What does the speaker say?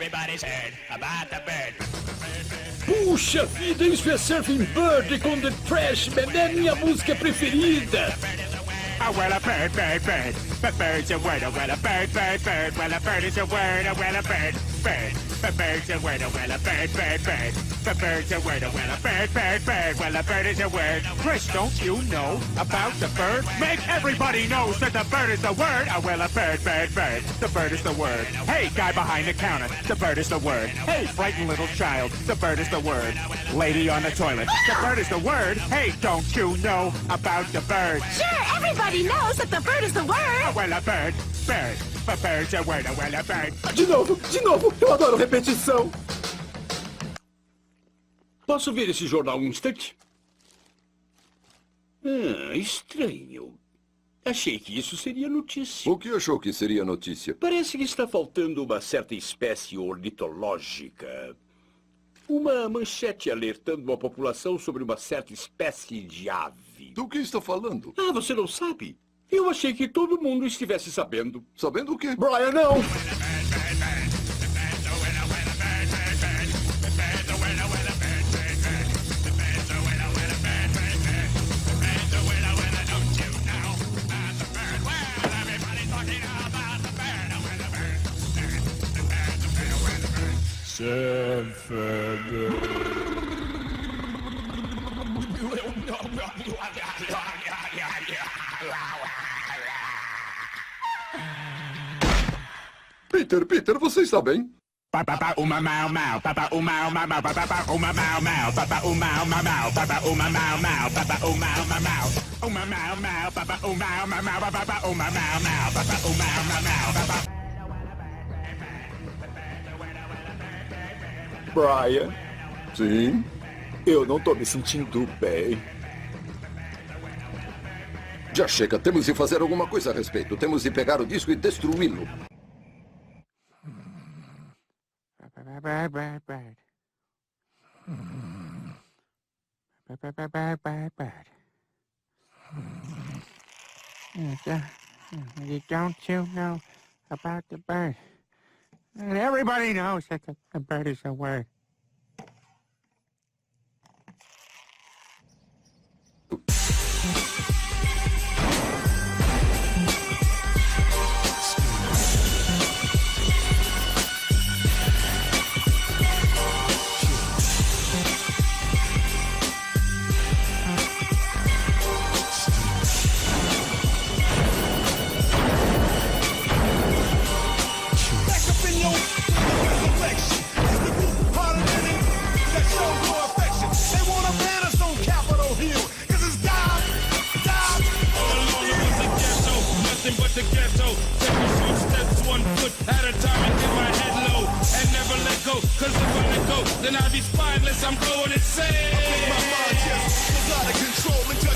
everybody's heard about the bird. Puxa vida, isso é Surfing Bird com The Trashmen, é minha música preferida. Oh, well, a bird, bird, bird. A bird's a word, oh, well, a bird, bird, bird. Well, a bird is a word, oh, well, a bird, bird. A bird's a word, oh, well, a bird, bird, bird. A bird's a word, oh, well, a bird, bird, bird. Well, a bird is a word. Chris, don't you know about the bird? Make everybody know that the bird is the word. Oh, well, a bird, bird, bird. The bird is the word. Hey, guy behind the counter, the bird is the word. Hey, frightened little child, the bird is the word. Lady on the toilet, the bird is the word. Hey, don't you know about the bird? Sure, everybody knows that the bird is the word. Oh, well, a bird, bird. A bird's a word, oh, well, a bird. De novo, eu adoro repetição. Posso ver esse jornal um instante? Estranho. Achei que isso seria notícia. O que achou que seria notícia? Parece que está faltando uma certa espécie ornitológica. Uma manchete alertando uma população sobre uma certa espécie de ave. Do que está falando? Ah, você não sabe? Eu achei que todo mundo estivesse sabendo. Sabendo o quê? Brian, não! Peter, você está bem? Papa uma mau mau, papa uma mau mau, papa uma mau mau, papa uma mau mau, papa uma mau mau, papa uma mau mau, uma mau mau, papa uma mau mau, papa uma mau mau, papa uma mau mau, papa. Brian, Sim. eu não tô me sentindo bem. Já chega, temos de fazer alguma coisa a respeito. Temos de pegar o disco e destruí-lo. Bird, bird, bird. Bird, bird, bird, bird, bird. Don't you know about the bird? And everybody knows that the bird is a word. But the ghetto, take a few steps, 1 foot at a time and get my head low and never let go, cause if I let go, then I'll be spineless, I'm going insane. I think my mind just was out of control and just